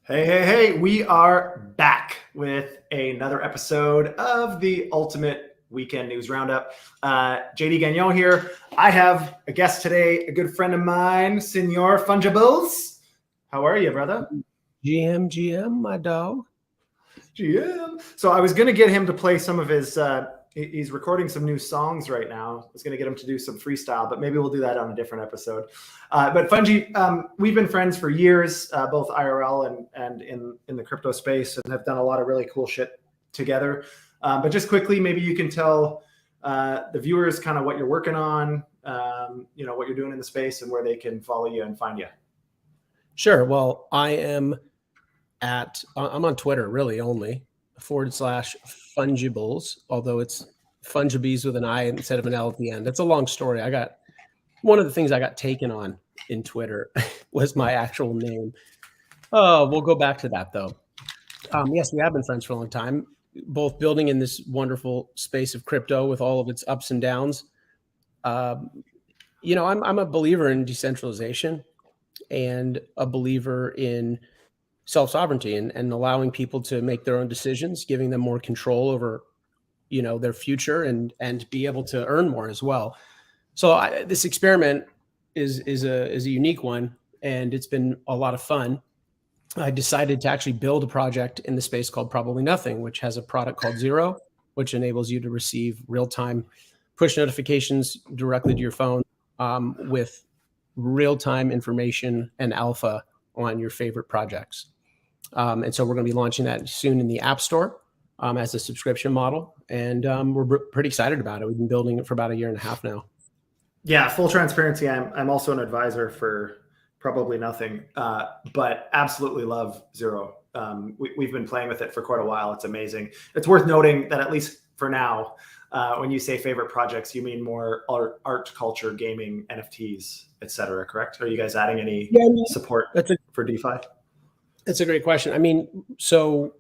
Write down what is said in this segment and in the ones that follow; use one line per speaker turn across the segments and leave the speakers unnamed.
Hey, we are back with another episode of the Ultimate Weekend News Roundup. JD Gagnon here. I have a guest today, a good friend of mine, Senor Fungibles. How are you, brother?
GM, my dog.
GM. So I was going to get him to play some of his, he's recording some new songs right now. I was going to get him to do some freestyle, but maybe we'll do that on a different episode. But Fungi, we've been friends for years, both IRL and in the crypto space, and have done a lot of really cool shit together. But just quickly, maybe you can tell the viewers kind of what you're working on, what you're doing in the space and where they can follow you and find you.
Sure. Well, I'm on Twitter really only /fungibles, although it's fungibles with an I instead of an L at the end. That's a long story. One of the things I got taken on in Twitter was my actual name. Oh, we'll go back to that though. Yes, we have been friends for a long time, both building in this wonderful space of crypto with all of its ups and downs. I'm a believer in decentralization and a believer in self-sovereignty and allowing people to make their own decisions, giving them more control over, their future and be able to earn more as well. So this experiment is a unique one, and it's been a lot of fun. I decided to actually build a project in the space called Probably Nothing, which has a product called Zero, which enables you to receive real-time push notifications directly to your phone with real-time information and alpha on your favorite projects. And so we're going to be launching that soon in the App Store as a subscription model. And we're pretty excited about it. We've been building it for about 1.5 years now.
Yeah, full transparency. I'm also an advisor for Probably Nothing, but absolutely love Zero. We've been playing with it for quite a while. It's amazing. It's worth noting that at least for now, when you say favorite projects, you mean more art, culture, gaming, NFTs, etc. Correct? Are you guys adding any support for DeFi?
That's a great question. I mean, so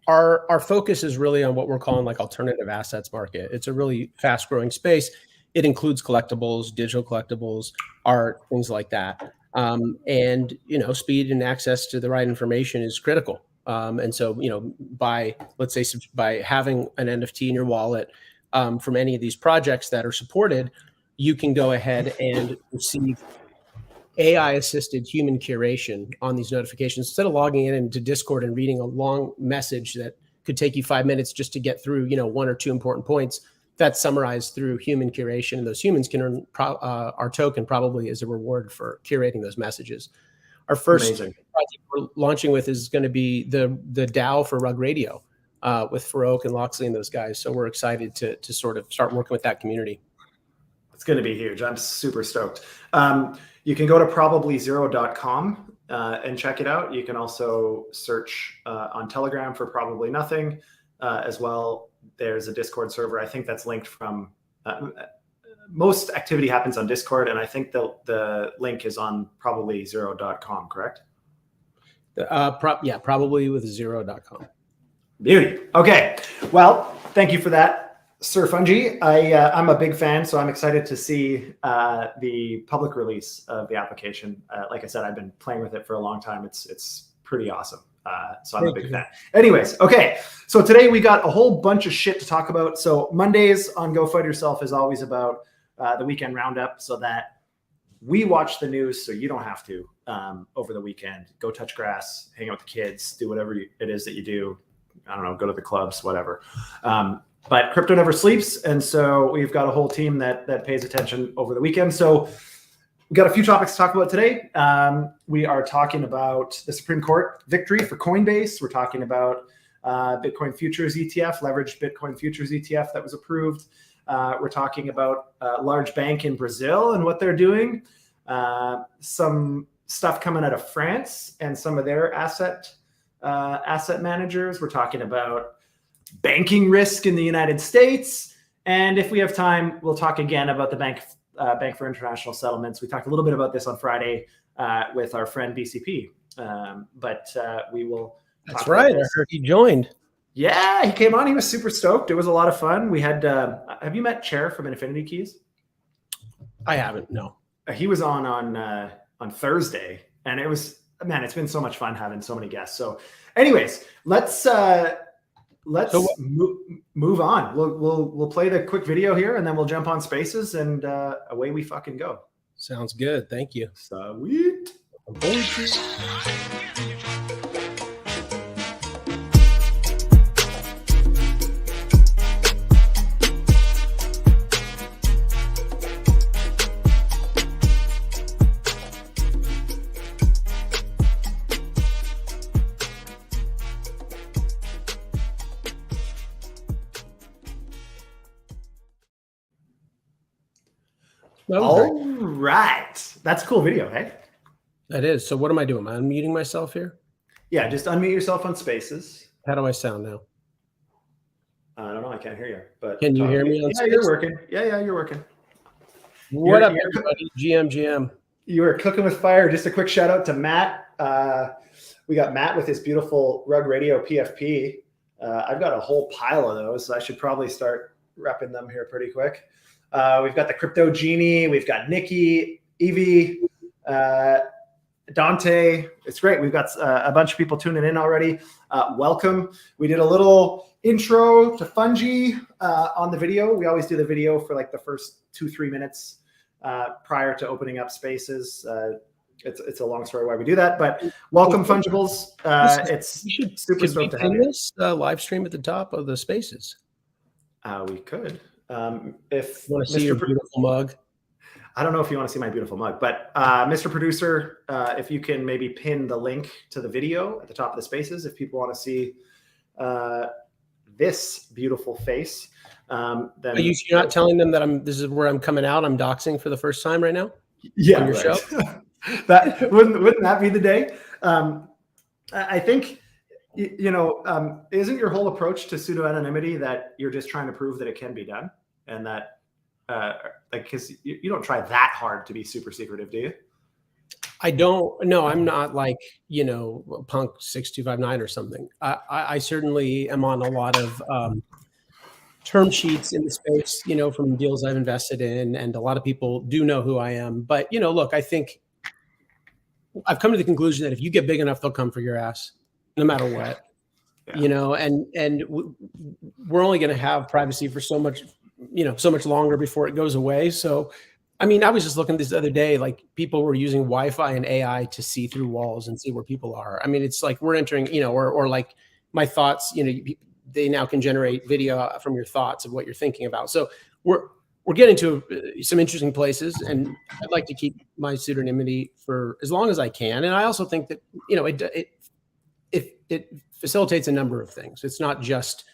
our focus is really on what we're calling like alternative assets market. It's a really fast growing space. It includes collectibles, digital collectibles, art, things like that. And speed and access to the right information is critical. And so, by having an NFT in your wallet from any of these projects that are supported, you can go ahead and receive AI-assisted human curation on these notifications. Instead of logging into Discord and reading a long message that could take you 5 minutes just to get through, 1 or 2 important points, that's summarized through human curation. And those humans can earn our token probably as a reward for curating those messages. Our first project we're launching with is going to be the DAO for Rug Radio with Farouk and Loxley and those guys. So we're excited to sort of start working with that community.
It's going to be huge. I'm super stoked. You can go to probablyzero.com and check it out. You can also search on Telegram for Probably Nothing as well. There's a Discord server. I think that's linked from most activity happens on Discord, and I think the link is on probablyzero.com, correct?
Probably with zero.com.
Beauty. Okay. Well, thank you for that, Sir Fungi. I'm a big fan, so I'm excited to see the public release of the application. Like I said, I've been playing with it for a long time. It's pretty awesome. So I'm a big fan. Anyways, okay. So today we got a whole bunch of shit to talk about. So Mondays on FUD Yourself is always about the weekend roundup, so that we watch the news so you don't have to over the weekend. Go touch grass, hang out with the kids, do whatever it is that you do. I don't know, go to the clubs, whatever. But crypto never sleeps, and so we've got a whole team that pays attention over the weekend. So we've got a few topics to talk about today. We are talking about the Supreme Court victory for Coinbase. We're talking about Bitcoin futures ETF, leveraged Bitcoin futures ETF that was approved. We're talking about a large bank in Brazil and what they're doing. Some stuff coming out of France and some of their asset managers. We're talking about banking risk in the United States. And if we have time, we'll talk again about the Bank for International Settlements. We talked a little bit about this on Friday with our friend BCP. But we will.
That's right. I heard he joined.
Yeah, he came on. He was super stoked. It was a lot of fun. We had, have you met Chair from Infinity Keys?
I haven't, no.
He was on Thursday, and it was man, it's been so much fun having so many guests. So anyways, let's move on. We'll play the quick video here, and then we'll jump on Spaces, and away we fucking go.
Sounds good. Thank you.
Sweet. All right. That's a cool video, hey?
That is. So what am I doing? Am I unmuting myself here?
Yeah, just unmute yourself on Spaces.
How do I sound now?
I don't know. I can't hear you. But
can you hear me on
Spaces? You're working. Yeah, you're working.
What up, everybody? GM.
You are cooking with fire. Just a quick shout out to Matt. We got Matt with his beautiful Rug Radio PFP. I've got a whole pile of those, so I should probably start repping them here pretty quick. We've got the Crypto Genie. We've got Nikki, Evie, Dante. It's great. We've got a bunch of people tuning in already. Welcome. We did a little intro to Fungi on the video. We always do the video for like the first 2-3 minutes prior to opening up Spaces. It's a long story why we do that, but welcome, Fungibles. It's super stoked to have you.
This live stream at the top of the Spaces.
We could. If
you want to see your beautiful mug.
I don't know if you want to see my beautiful mug, but Mr. Producer, if you can maybe pin the link to the video at the top of the Spaces, if people want to see this beautiful face, then
you're not telling them that this is where I'm coming out. I'm doxing for the first time right now.
Yeah,
on your show.
That wouldn't that be the day? I think. Isn't your whole approach to pseudo-anonymity that you're just trying to prove that it can be done, and that because you don't try that hard to be super secretive, do you?
I don't. No, I'm not like Punk 6259 or something. I certainly am on a lot of term sheets in the space, from deals I've invested in, and a lot of people do know who I am. But look, I think I've come to the conclusion that if you get big enough, they'll come for your ass. No matter what, and we're only going to have privacy for so much longer before it goes away. So, I mean, I was just looking this other day, like people were using Wi-Fi and AI to see through walls and see where people are. I mean, it's like we're entering, or like my thoughts, they now can generate video from your thoughts of what you're thinking about. So we're getting to some interesting places, and I'd like to keep my pseudonymity for as long as I can. And I also think that, it facilitates a number of things. It's not just,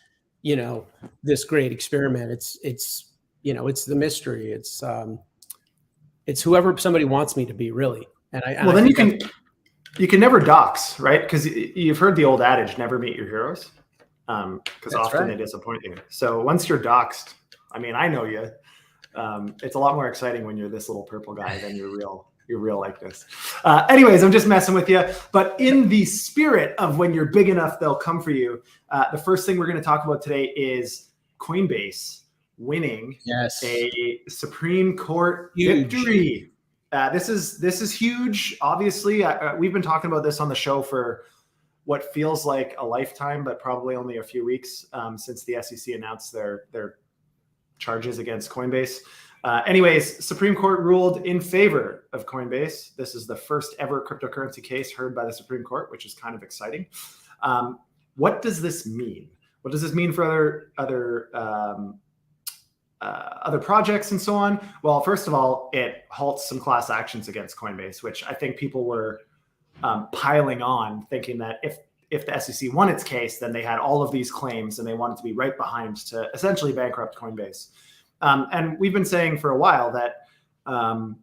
this great experiment. It's the mystery. It's whoever somebody wants me to be, really. And then
you can never dox, right? Because you've heard the old adage, never meet your heroes, because often they disappoint you. So once you're doxed, I mean, I know you. It's a lot more exciting when you're this little purple guy than you're real like this. Anyways, I'm just messing with you. But in the spirit of when you're big enough, they'll come for you. The first thing we're going to talk about today is Coinbase winning a Supreme Court victory. This is huge. Obviously, we've been talking about this on the show for what feels like a lifetime, but probably only a few weeks since the SEC announced their charges against Coinbase. Anyways, Supreme Court ruled in favor of Coinbase. This is the first ever cryptocurrency case heard by the Supreme Court, which is kind of exciting. What does this mean? What does this mean for other projects and so on? Well, first of all, it halts some class actions against Coinbase, which I think people were piling on, thinking that if the SEC won its case, then they had all of these claims and they wanted to be right behind to essentially bankrupt Coinbase. And we've been saying for a while that, one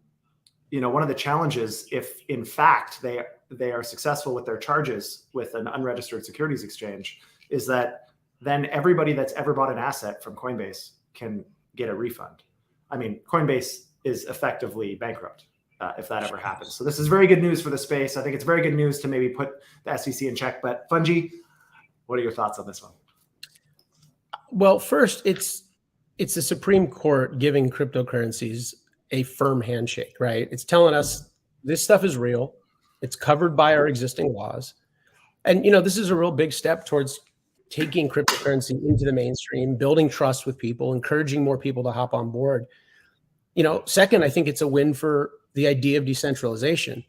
of the challenges, if in fact they are successful with their charges with an unregistered securities exchange, is that then everybody that's ever bought an asset from Coinbase can get a refund. I mean, Coinbase is effectively bankrupt if that ever happens. So this is very good news for the space. I think it's very good news to maybe put the SEC in check. But Fungi, what are your thoughts on this one?
Well, first, it's the Supreme Court giving cryptocurrencies a firm handshake, right? It's telling us this stuff is real. It's covered by our existing laws. And, you know, this is a real big step towards taking cryptocurrency into the mainstream, building trust with people, encouraging more people to hop on board. You know, second, I think it's a win for the idea of decentralization.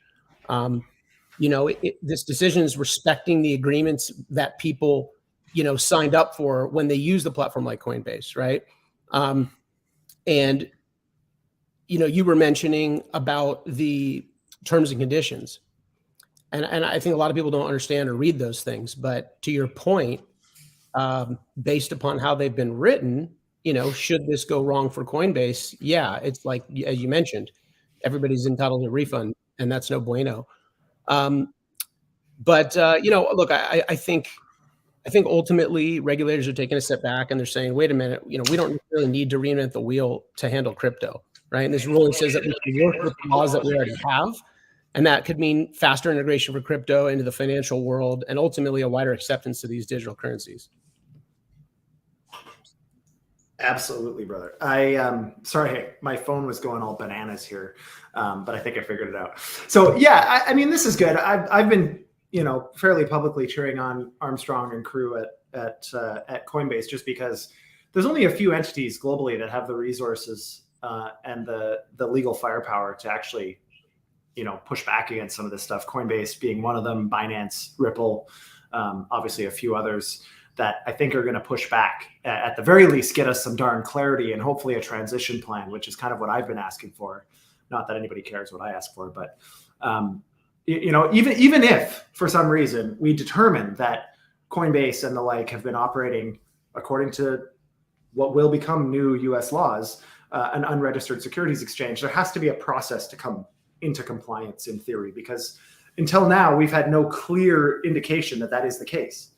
You know, this decision is respecting the agreements that people, you know, signed up for when they use the platform like Coinbase, right? And, you know, you were mentioning about the terms and conditions. And I think a lot of people don't understand or read those things. But to your point, based upon how they've been written, you know, should this go wrong for Coinbase? Yeah, it's like, as you mentioned, everybody's entitled to a refund, and that's no bueno. But you know, look, I think ultimately regulators are taking a step back and they're saying, wait a minute, you know, we don't really need to reinvent the wheel to handle crypto, right? And this ruling says that we can work with the laws that we already have. And that could mean faster integration for crypto into the financial world and ultimately a wider acceptance to these digital currencies.
Absolutely, brother. Sorry, my phone was going all bananas here, but I think I figured it out. So yeah, I mean, this is good. I've been, you know, fairly publicly cheering on Armstrong and crew at Coinbase, just because there's only a few entities globally that have the resources and the legal firepower to actually, you know, push back against some of this stuff. Coinbase being one of them, Binance, Ripple, obviously a few others that I think are going to push back, at the very least, get us some darn clarity and hopefully a transition plan, which is kind of what I've been asking for. Not that anybody cares what I ask for, but you know, even if for some reason we determine that Coinbase and the like have been operating according to what will become new U.S. laws, an unregistered securities exchange, there has to be a process to come into compliance in theory, because until now we've had no clear indication that that is the case.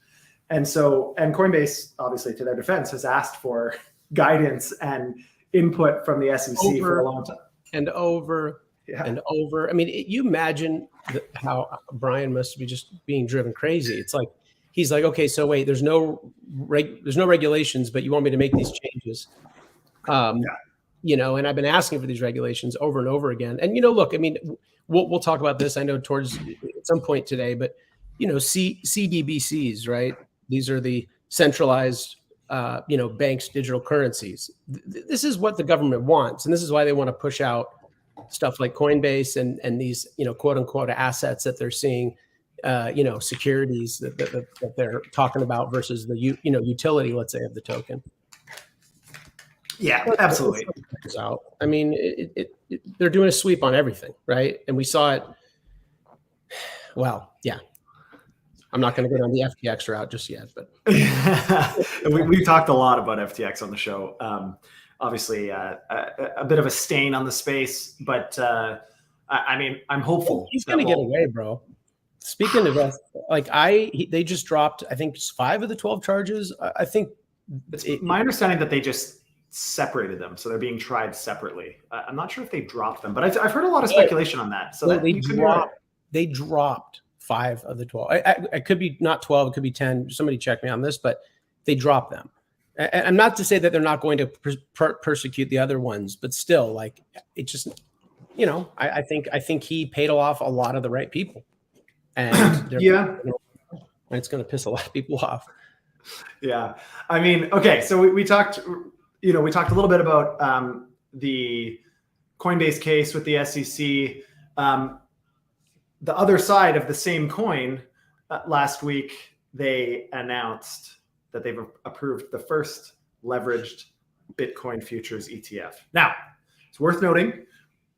And so, and Coinbase, obviously, to their defense, has asked for guidance and input from the SEC for a long time.
And over and over. I mean, you imagine how Brian must be just being driven crazy. It's like, he's like, okay, so wait, there's no regulations, but you want me to make these changes. You know, and I've been asking for these regulations over and over again. And, you know, look, I mean, we'll talk about this, I know, towards at some point today, but, you know, CDBCs, right? These are the centralized, you know, banks' digital currencies. This is what the government wants. And this is why they want to push out stuff like Coinbase and these, you know, quote unquote assets that they're seeing, you know, securities that they're talking about versus the, you know, utility, let's say, of the token.
Yeah, absolutely.
I mean, they're doing a sweep on everything, right? And we saw it. Well, yeah. I'm not going to go down the FTX route just yet, but
we've talked a lot about FTX on the show. Obviously, a bit of a stain on the space, but I mean, I'm hopeful
he's going to get away, bro. Speaking of that, like they just dropped, I think, 5 of the 12 charges. I think
it's my understanding that they just separated them, so they're being tried separately. I'm not sure if they dropped them, but I've heard a lot of speculation on that. So that
they dropped 5 of the 12. I could be not 12, it could be 10. Somebody check me on this, but they dropped them. And not to say that they're not going to persecute the other ones, but still, like, it just, you know, I think he paid off a lot of the right people, and
yeah,
you know, it's going to piss a lot of people off.
Yeah, I mean, okay, so we talked, you know, we talked a little bit about the Coinbase case with the SEC. The other side of the same coin, last week, they announced that they've approved the first leveraged Bitcoin futures ETF. Now, it's worth noting,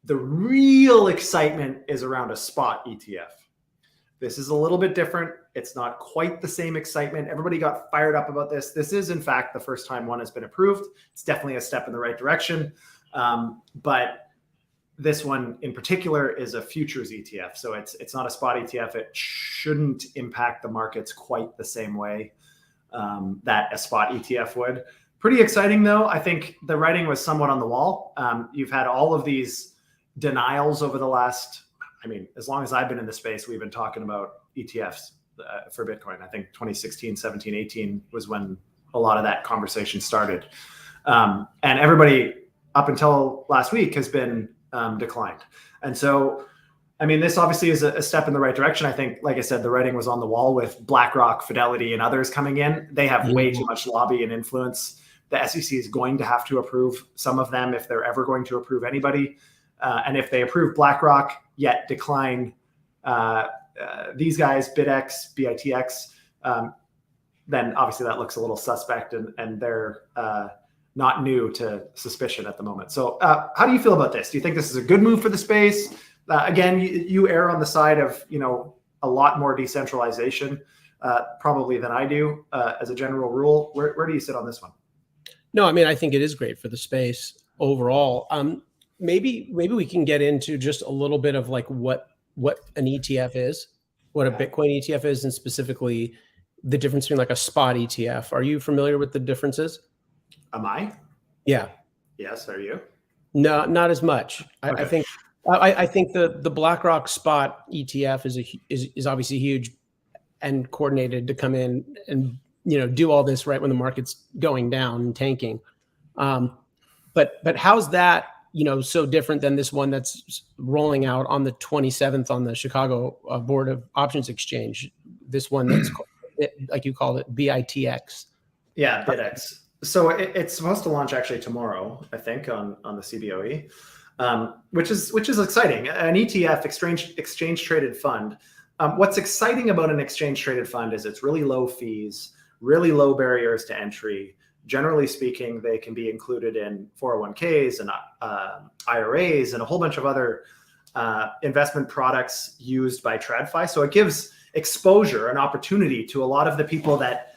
the real excitement is around a spot ETF. This is a little bit different. It's not quite the same excitement. Everybody got fired up about this. This is, in fact, the first time one has been approved. It's definitely a step in the right direction. But this one in particular is a futures ETF. So it's not a spot ETF. It shouldn't impact the markets quite the same way that a spot ETF would. Pretty exciting, though. I think the writing was somewhat on the wall. You've had all of these denials over the last, I mean, as long as I've been in the space, we've been talking about ETFs for Bitcoin. I think 2016, 17, 18 was when a lot of that conversation started. And everybody up until last week has been declined. And so I mean, this obviously is a step in the right direction. I think, like I said, the writing was on the wall with BlackRock, Fidelity, and others coming in. They have way too much lobby and influence. The SEC is going to have to approve some of them if they're ever going to approve anybody. And if they approve BlackRock, yet decline these guys, BitX, BITX, then obviously that looks a little suspect, and they're not new to suspicion at the moment. So how do you feel about this? Do you think this is a good move for the space? Again, you err on the side of, a lot more decentralization probably than I do as a general rule. Where do you sit on this one?
No, I mean, I think it is great for the space overall. Maybe we can get into just a little bit of like what an ETF is, what a Bitcoin ETF is, and specifically the difference between like a spot ETF. Are you familiar with the differences?
Am I?
Yeah.
Yes. Are you?
No, not as much.
Okay.
I think the BlackRock spot ETF is obviously huge and coordinated to come in and do all this right when the market's going down and tanking. But how's that so different than this one that's rolling out on the 27th on the Chicago Board of Options Exchange? This one that's like you called it, BITX.
Yeah, BitX. So it's supposed to launch actually tomorrow, I think, on the CBOE, which is exciting. An ETF, exchange traded fund. What's exciting about an exchange traded fund is it's really low fees, really low barriers to entry. Generally speaking, they can be included in 401ks and IRAs and a whole bunch of other investment products used by TradFi. So it gives exposure and opportunity to a lot of the people that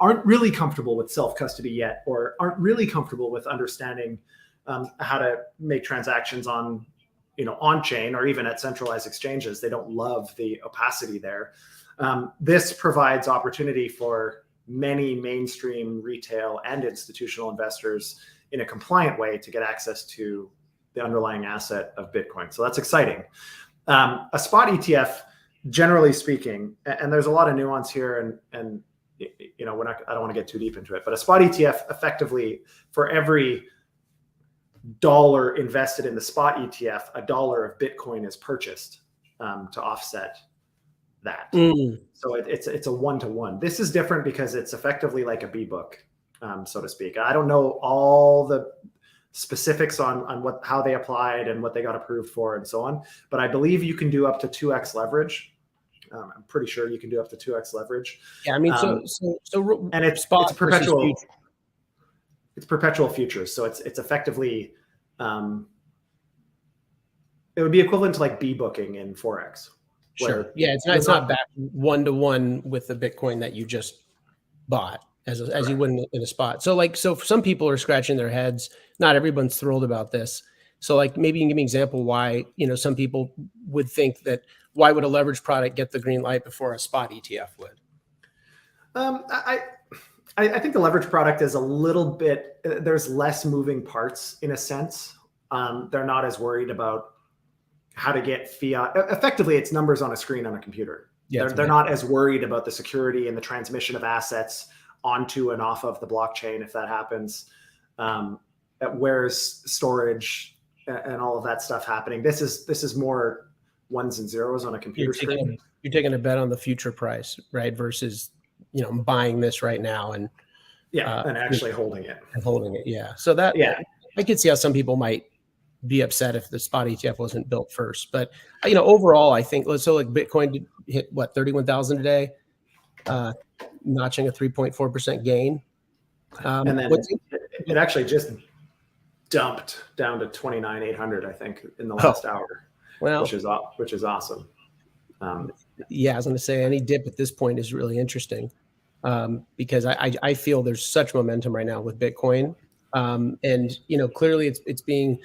aren't really comfortable with self-custody yet, or aren't really comfortable with understanding how to make transactions on chain or even at centralized exchanges. They don't love the opacity there. This provides opportunity for many mainstream retail and institutional investors in a compliant way to get access to the underlying asset of Bitcoin. So that's exciting. A spot ETF, generally speaking, and there's a lot of nuance here, and I don't want to get too deep into it, but a spot ETF effectively, for every dollar invested in the spot ETF, a dollar of Bitcoin is purchased to offset that. So it's a one-to-one. This is different because it's effectively like a B book, so to speak. I don't know all the specifics on how they applied and what they got approved for and so on, but I believe you can do up to 2x leverage. I'm pretty sure you can do up to 2x leverage.
Yeah, I mean,
and it's perpetual. It's perpetual futures, so it's effectively it would be equivalent to like B booking in Forex.
Sure. Yeah, it's not back one-to-one with the Bitcoin that you just bought as you would in a spot. So some people are scratching their heads. Not everyone's thrilled about this. So like maybe you can give me an example why some people would think that. Why would a leverage product get the green light before a spot ETF would?
I think the leverage product is a little bit, there's less moving parts in a sense. They're not as worried about how to get fiat. Effectively, it's numbers on a screen on a computer. Yeah, they're not as worried about the security and the transmission of assets onto and off of the blockchain if that happens. Where's storage and all of that stuff happening? This is more ones and zeros on a computer screen.
You're taking a bet on the future price, right? Versus, I'm buying this right now and
and actually holding it.
Yeah. So I could see how some people might be upset if the spot ETF wasn't built first. But overall, I think like Bitcoin hit what 31,000 a day, notching a 3.4% gain.
And then it actually just dumped down to 29,800, I think, in the last hour. Well, which is awesome.
Yeah, I was going to say any dip at this point is really interesting because I feel there's such momentum right now with Bitcoin, and clearly it's being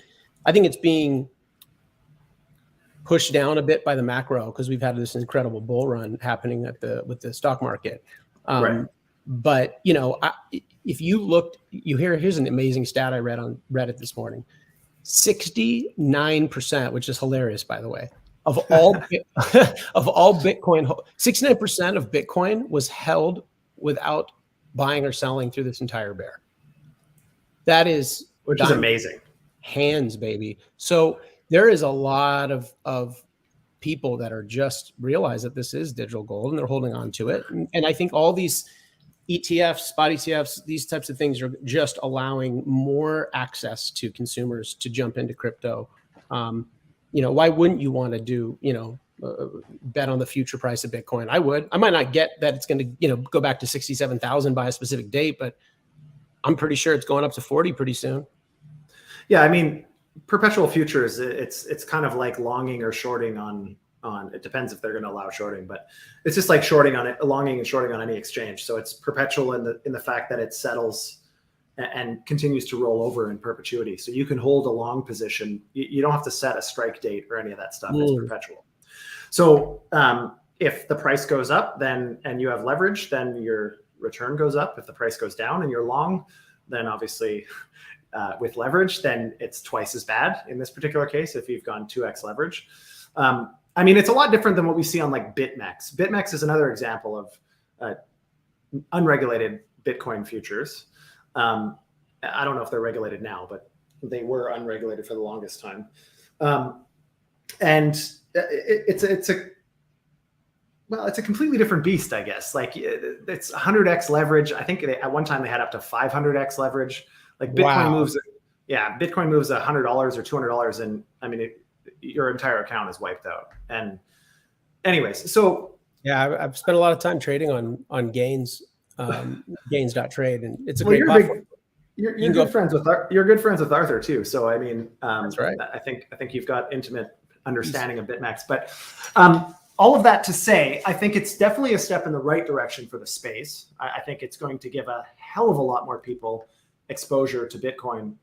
pushed down a bit by the macro because we've had this incredible bull run happening with the stock market.
Right.
But if you looked, here's an amazing stat I read on Reddit this morning. 69%, which is hilarious, by the way, of all Bitcoin, 69% of Bitcoin was held without buying or selling through this entire bear. Which is
amazing.
Hands, baby. So there is a lot of people that are just realize that this is digital gold and they're holding on to it. And I think all these ETFs, spot ETFs, these types of things are just allowing more access to consumers to jump into crypto. Why wouldn't you want to do, bet on the future price of Bitcoin? I would. I might not get that it's going to, go back to 67,000 by a specific date, but I'm pretty sure it's going up to 40 pretty soon.
Yeah, I mean, perpetual futures, it's kind of like longing or shorting on it depends if they're going to allow shorting, but it's just like shorting on it, longing and shorting on any exchange. So it's perpetual in the fact that it settles and continues to roll over in perpetuity. So you can hold a long position. You don't have to set a strike date or any of that stuff. It's perpetual. So if the price goes up, and you have leverage, then your return goes up. If the price goes down and you're long, then obviously with leverage, then it's twice as bad in this particular case if you've gone 2x leverage. I mean, it's a lot different than what we see on like BitMEX. BitMEX is another example of unregulated Bitcoin futures. I don't know if they're regulated now, but they were unregulated for the longest time. And it's a completely different beast, I guess. Like it's 100x leverage. I think at one time they had up to 500x leverage. Like Bitcoin moves, Bitcoin moves $100 or $200, and I mean, your entire account is wiped out. And anyways, so
yeah, I've spent a lot of time trading on Gains, Gains.trade, and it's a great platform.
You're good friends with Arthur too. So I mean,
that's right.
I think you've got intimate understanding of BitMEX. But all of that to say, I think it's definitely a step in the right direction for the space. I think it's going to give a hell of a lot more people exposure to Bitcoin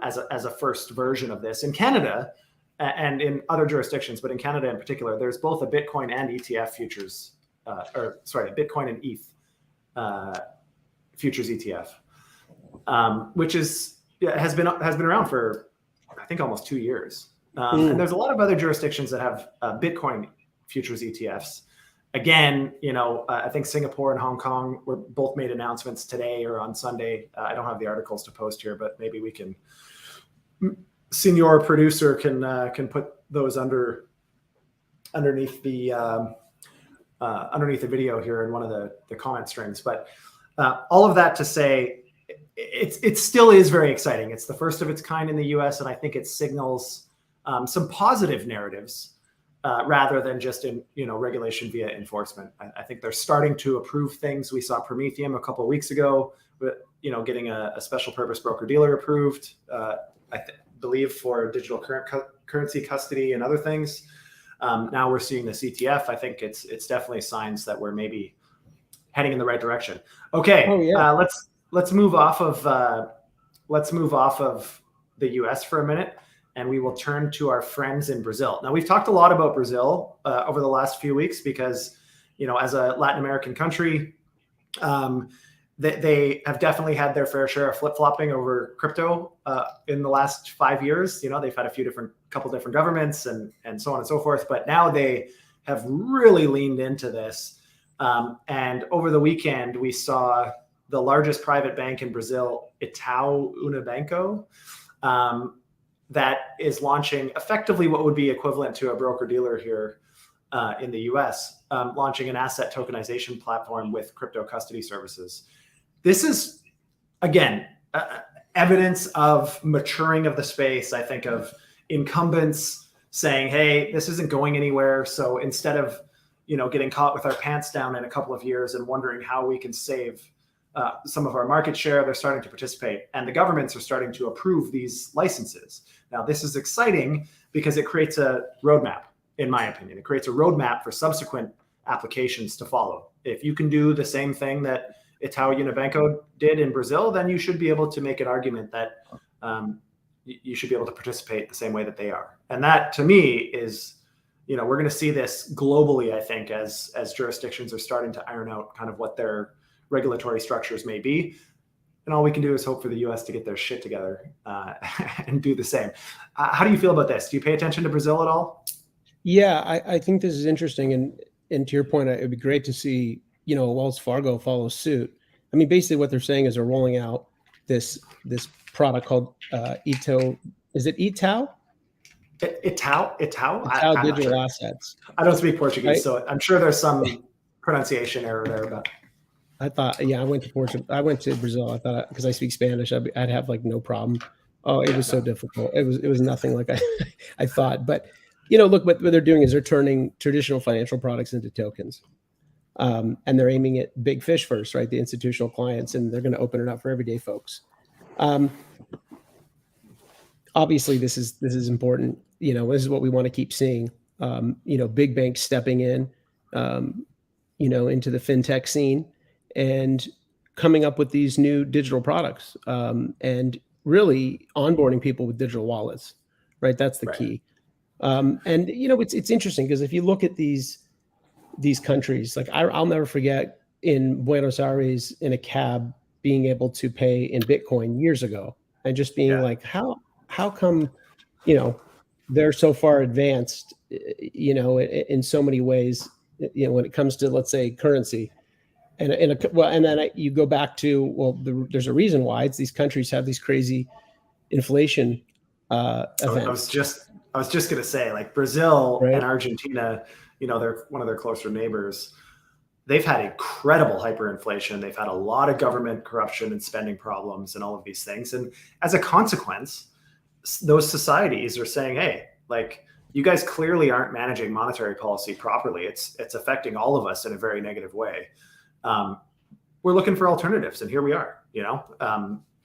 as a first version of this in Canada and in other jurisdictions, but in Canada in particular, there's both a Bitcoin and ETF futures, Bitcoin and ETH futures ETF, which has been around for I think almost 2 years. And there's a lot of other jurisdictions that have Bitcoin futures ETFs. Again, I think Singapore and Hong Kong were both made announcements today or on Sunday. I don't have the articles to post here, but maybe we can. Senior producer can put those underneath the video here in one of the comment strings. But all of that to say, it still is very exciting. It's the first of its kind in the U.S., and I think it signals some positive narratives rather than just regulation via enforcement. I think they're starting to approve things. We saw Prometheum a couple of weeks ago, getting a special purpose broker dealer approved. I believe for digital currency custody and other things. Now we're seeing this ETF. I think it's definitely signs that we're maybe heading in the right direction. Okay, let's move off of the US for a minute, and we will turn to our friends in Brazil. Now we've talked a lot about Brazil over the last few weeks because as a Latin American country, they have definitely had their fair share of flip-flopping over crypto in the last 5 years. They've had a couple different governments and so on and so forth, but now they have really leaned into this. And over the weekend, we saw the largest private bank in Brazil, Itaú Unibanco, that is launching effectively what would be equivalent to a broker-dealer here in the US, launching an asset tokenization platform with crypto custody services. This is, again, evidence of maturing of the space. I think of incumbents saying, hey, this isn't going anywhere. So instead of, getting caught with our pants down in a couple of years and wondering how we can save some of our market share, they're starting to participate. And the governments are starting to approve these licenses. Now, this is exciting because it creates a roadmap, in my opinion. It creates a roadmap for subsequent applications to follow. If you can do the same thing that Itaú Unibanco did in Brazil, then you should be able to make an argument that you should be able to participate the same way that they are. And that, to me, is, we're going to see this globally, I think, as jurisdictions are starting to iron out kind of what their regulatory structures may be. And all we can do is hope for the US to get their shit together and do the same. How do you feel about this? Do you pay attention to Brazil at all?
Yeah, I think this is interesting. And to your point, it'd be great to see Wells Fargo follow suit. I mean, basically what they're saying is they're rolling out this product called Ito. Is it Itaú?
Itau?
It's how
I'm not
digital
sure.
assets,
I don't speak Portuguese,
right?
so I'm sure there's some pronunciation error there. But
I thought, yeah, I went to Portugal. I went to Brazil. I thought because I speak Spanish, I'd have like no problem. Oh, it
yeah,
was so
no.
difficult. It was nothing like I thought. But look, what they're doing is they're turning traditional financial products into tokens, and they're aiming at big fish first, right? The institutional clients, and they're going to open it up for everyday folks. Obviously, this is important. This is what we want to keep seeing. Big banks stepping in, into the fintech scene and coming up with these new digital products, and really onboarding people with digital wallets, right? That's the
Right.
key. And it's interesting because if you look at these countries, like I'll never forget in Buenos Aires in a cab being able to pay in Bitcoin years ago, and just being
Yeah.
like, how come, they're so far advanced, in so many ways, when it comes to, let's say, currency. And then you go back to, well, there's a reason why. It's these countries have these crazy inflation events,
I was just gonna say, like Brazil
right?
and Argentina, they're one of their closer neighbors. They've had incredible hyperinflation. They've had a lot of government corruption and spending problems and all of these things. And as a consequence, those societies are saying, hey, like, you guys clearly aren't managing monetary policy properly. It's affecting all of us in a very negative way. We're looking for alternatives, and here we are.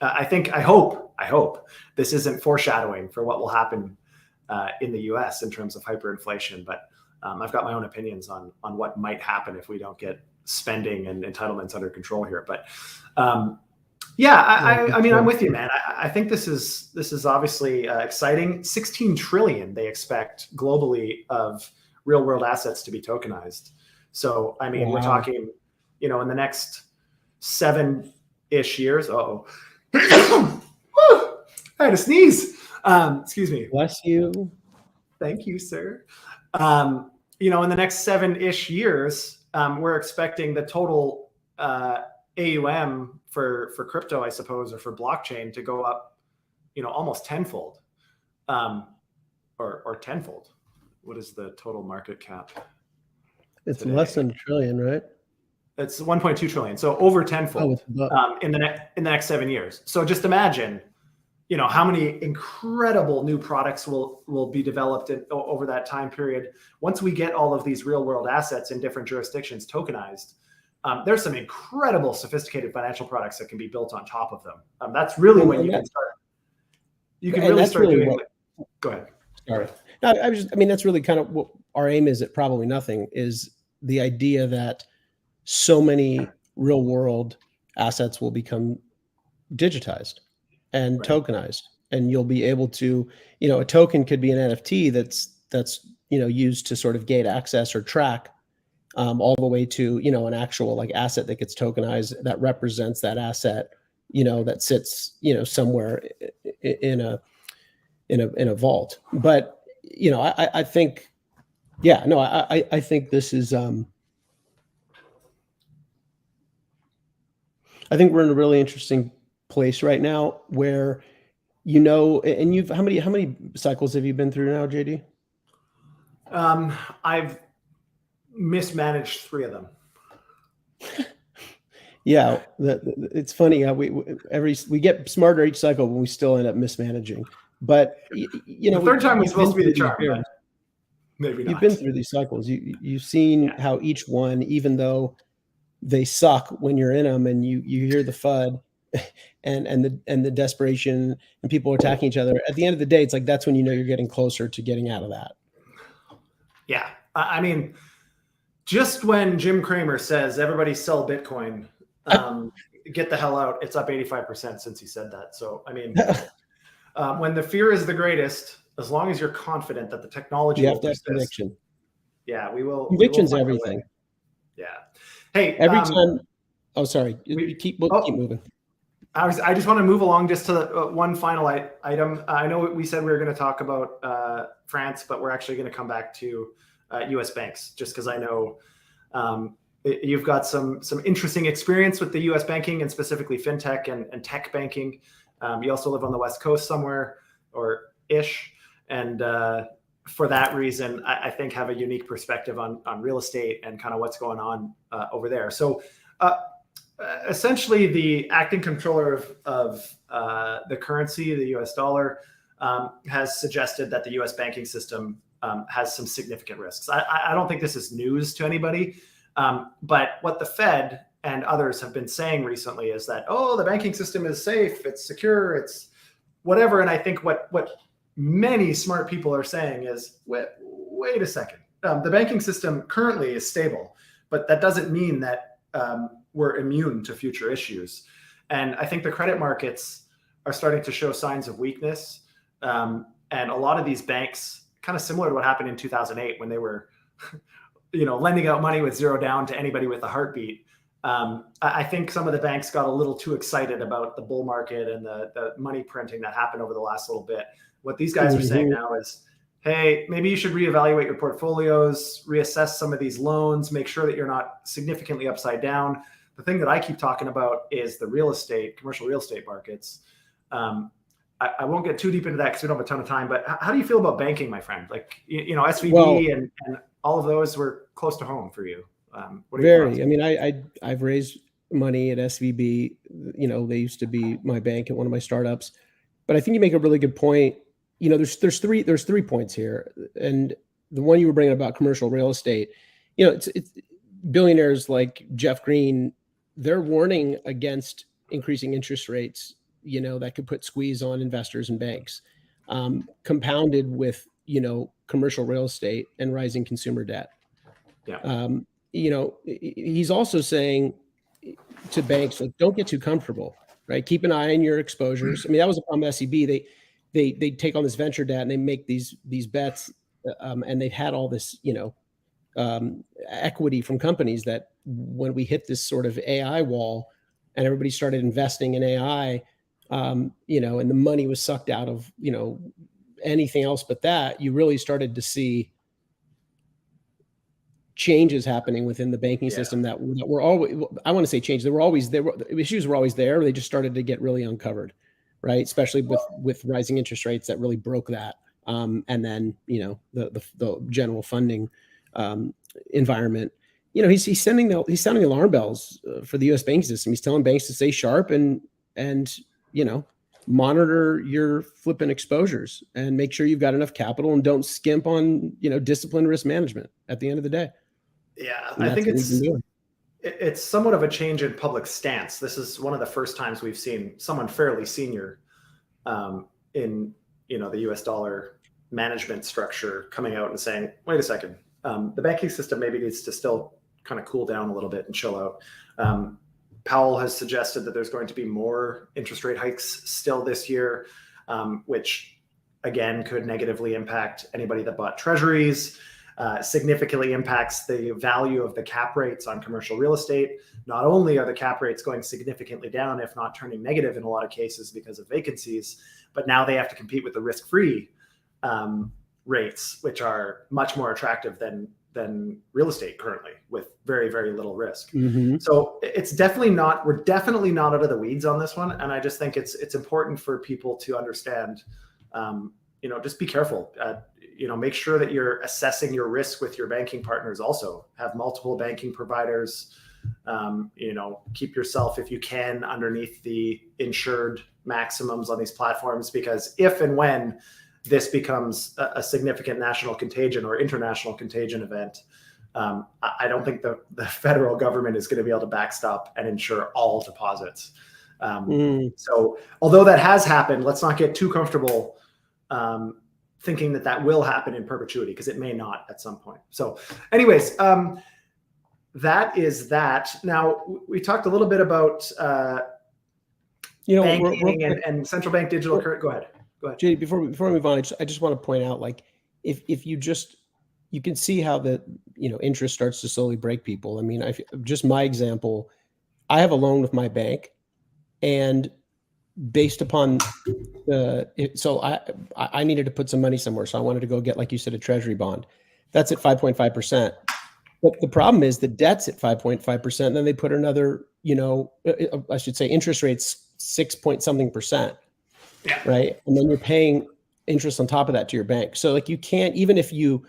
I hope this isn't foreshadowing for what will happen in the U.S. in terms of hyperinflation, but I've got my own opinions on what might happen if we don't get spending and entitlements under control here. But I mean, I'm with you, man. I think this is obviously exciting. 16 trillion they expect globally of real world assets to be tokenized. So, I mean, We're talking, in the next 7-ish years. I had to sneeze. Excuse me.
Bless you.
Thank you, sir. In the next 7-ish years, we're expecting the total AUM for crypto, I suppose, or for blockchain to go up, almost tenfold, or tenfold. What is the total market cap?
It's today? Less than a trillion, right?
It's 1.2 trillion. So over tenfold in the next 7 years. So just imagine, how many incredible new products will be developed over that time period. Once we get all of these real world assets in different jurisdictions tokenized, there's some incredible sophisticated financial products that can be built on top of them. That's really when you can start. You can really start doing. Go ahead.
Sorry. No, that's really kind of what our aim is at Probably Nothing, is the idea that so many real world assets will become digitized and tokenized, and you'll be able to, a token could be an NFT that's used to sort of gate access or track, all the way to, an actual like asset that gets tokenized that represents that asset, that sits, somewhere in a vault. But, I think, I think this is, I think we're in a really interesting place right now where, and you've, how many cycles have you been through now, JD?
I've mismanaged 3 of them.
Yeah, it's funny how we get smarter each cycle when we still end up mismanaging. But
the third time was supposed to be the charm, but maybe not.
You've been through these cycles. You've seen how each one, even though they suck when you're in them, and you hear the FUD and the desperation and people attacking each other. At the end of the day, it's like that's when you're getting closer to getting out of that.
Yeah, I mean, just when Jim Cramer says everybody sell Bitcoin, get the hell out, it's up 85% since he said that. So I mean, when the fear is the greatest, as long as you're confident that the technology
you have to have conviction.
Yeah, we will.
Conviction's everything.
Yeah. Hey,
every time. Oh, sorry. Keep moving.
I just want to move along just to one final item. I know we said we were going to talk about France, but we're actually going to come back to U.S. banks, just because I know you've got some interesting experience with the U.S. banking, and specifically fintech and tech banking. You also live on the West Coast somewhere, or ish. and for that reason, I think have a unique perspective on real estate and kind of what's going on over there. So essentially, the acting controller of the currency, the US dollar, has suggested that the US banking system has some significant risks. I don't think this is news to anybody, but what the Fed and others have been saying recently is that, oh, the banking system is safe, it's secure, it's whatever. And I think what many smart people are saying is, wait a second, the banking system currently is stable, but that doesn't mean that we're immune to future issues. And I think the credit markets are starting to show signs of weakness. And a lot of these banks, kind of similar to what happened in 2008 when they were, lending out money with zero down to anybody with a heartbeat. I think some of the banks got a little too excited about the bull market and the money printing that happened over the last little bit. What these guys are saying now is, hey, maybe you should reevaluate your portfolios, reassess some of these loans, make sure that you're not significantly upside down. The thing that I keep talking about is the commercial real estate markets. I won't get too deep into that because we don't have a ton of time, but how do you feel about banking, my friend? Like, SVB and all of those were close to home for you. What are your thoughts?
Very. I mean, I've raised money at SVB. They used to be my bank at one of my startups. But I think you make a really good point. There's three points here, and the one you were bringing about commercial real estate. It's billionaires like Jeff Green. They're warning against increasing interest rates. That could put squeeze on investors and banks, compounded with commercial real estate and rising consumer debt.
Yeah.
He's also saying to banks, like, don't get too comfortable, right? Keep an eye on your exposures. I mean, that was a problem with SEB. They take on this venture debt and they make these bets, and they've had all this, equity from companies that when we hit this sort of AI wall and everybody started investing in AI, and the money was sucked out of, anything else but that, you really started to see changes happening within the banking system that were always, I want to say change. They were always there. Issues were always there. They just started to get really uncovered, right? Especially with rising interest rates that really broke that. And then, the general funding environment. He's sounding the alarm bells for the U.S. banking system. He's telling banks to stay sharp and monitor your flipping exposures and make sure you've got enough capital and don't skimp on, disciplined risk management at the end of the day.
Yeah, I think it's somewhat of a change in public stance. This is one of the first times we've seen someone fairly senior in the US dollar management structure coming out and saying, wait a second, the banking system maybe needs to still kind of cool down a little bit and chill out. Powell has suggested that there's going to be more interest rate hikes still this year, which again could negatively impact anybody that bought treasuries. Significantly impacts the value of the cap rates on commercial real estate. Not only are the cap rates going significantly down, if not turning negative in a lot of cases because of vacancies, but now they have to compete with the risk-free rates, which are much more attractive than real estate currently, with very, very little risk.
Mm-hmm.
So we're definitely not out of the weeds on this one. And I just think it's important for people to understand, just be careful. Make sure that you're assessing your risk with your banking partners also. Have multiple banking providers. Keep yourself, if you can, underneath the insured maximums on these platforms, because if and when this becomes a significant national contagion or international contagion event, I don't think the federal government is going to be able to backstop and insure all deposits. So although that has happened, let's not get too comfortable thinking that will happen in perpetuity, because it may not at some point. So anyways, that is that. Now, we talked a little bit about banking and central bank digital currency. Go ahead.
JD, before we move on, I just want to point out, like, if you can see how the interest starts to slowly break people. I mean, just my example, I have a loan with my bank, and based upon I needed to put some money somewhere, so I wanted to go get, like you said, a treasury bond. That's at 5.5%. But the problem is the debt's at 5.5%. Then they put another, I should say, interest rates 6 point something percent.
Yeah.
Right. And then you're paying interest on top of that to your bank. So like you can't, even if you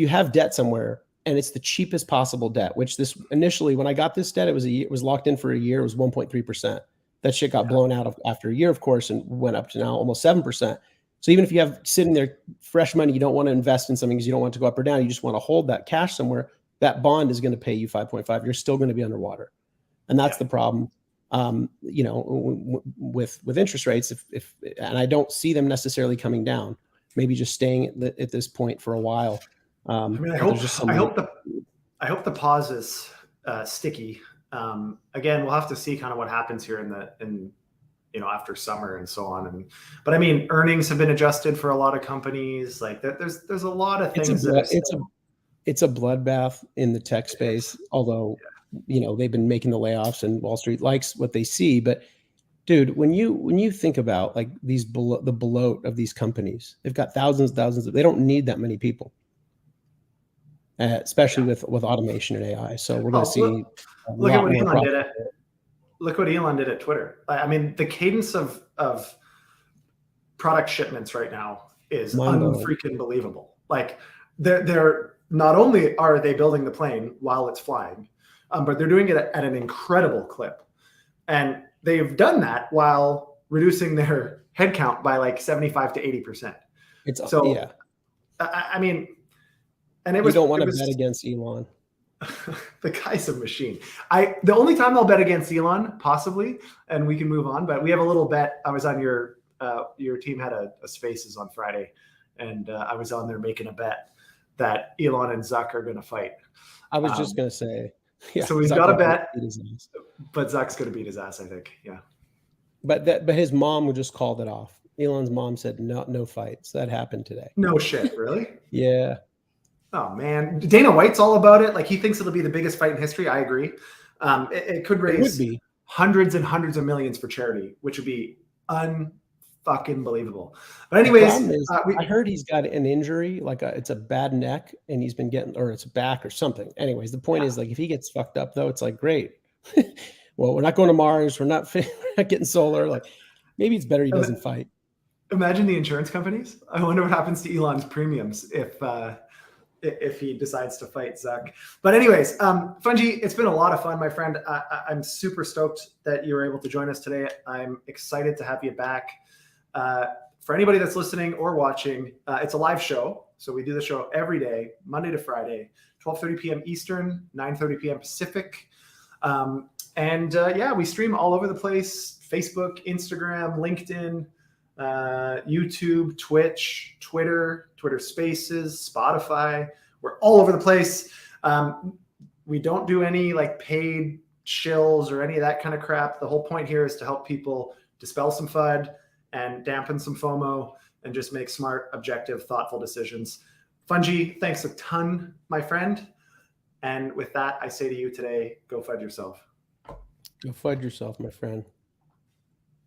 have debt somewhere and it's the cheapest possible debt, which this initially, when I got this debt, it was locked in for a year. It was 1.3%. That shit got blown out after a year, of course, and went up to now almost 7%. So even if you have sitting there fresh money, you don't want to invest in something because you don't want it to go up or down. You just want to hold that cash somewhere. That bond is going to pay you 5.5. You're still going to be underwater. And that's the problem. You know, with interest rates, and I don't see them necessarily coming down, maybe just staying at this point for a while.
I mean, I hope the pause is sticky. Again, we'll have to see kind of what happens here in after summer and so on. But I mean, earnings have been adjusted for a lot of companies. Like there's a lot of things
it's a bloodbath in the tech space. Although, you know, they've been making the layoffs and Wall Street likes what they see. But dude, when you think about like the bloat of these companies, they've got thousands, they don't need that many people. Especially with automation and AI. So we're going to see.
Look at what Elon did. Look what Elon did at Twitter. I mean, the cadence of product shipments right now is unfreaking believable. Like they're not only are they building the plane while it's flying, but they're doing it at an incredible clip, and they've done that while reducing their headcount by like 75 to 80%. I mean. And you
don't want to bet against Elon.
The guy's a machine. The only time I'll bet against Elon, possibly, and we can move on, but we have a little bet. I was on your team had a Spaces on Friday, and I was on there making a bet that Elon and Zuck are going to fight.
I was just going to say. Yeah,
so we've got a bet, but Zuck's going to beat his ass, I think. Yeah.
But his mom just called it off. Elon's mom said no fights. That happened today.
No shit, really?
Yeah.
Oh man, Dana White's all about it. Like he thinks it'll be the biggest fight in history. I agree. It could raise hundreds and hundreds of millions for charity, which would be unfucking believable. But anyways,
I heard he's got an injury, like it's a bad neck, and he's been getting, or it's a back or something. Anyways, the point is, like, if he gets fucked up though, it's like great. Well, we're not going to Mars. We're not getting solar. Like maybe it's better he doesn't fight.
Imagine the insurance companies. I wonder what happens to Elon's premiums if he decides to fight Zuck. But anyways, Fungi, it's been a lot of fun, my friend. I'm super stoked that you were able to join us today. I'm excited to have you back. For anybody that's listening or watching, it's a live show. So we do the show every day, Monday to Friday, 12:30 p.m. Eastern, 9:30 p.m. Pacific. We stream all over the place: Facebook, Instagram, LinkedIn, YouTube, Twitch, Twitter Spaces, Spotify. We're all over the place. We don't do any like paid shills or any of that kind of crap. The whole point here is to help people dispel some FUD and dampen some FOMO and just make smart, objective, thoughtful decisions. Fungi, thanks a ton, my friend. And with that, I say to you today, go FUD yourself.
Go FUD yourself, my friend.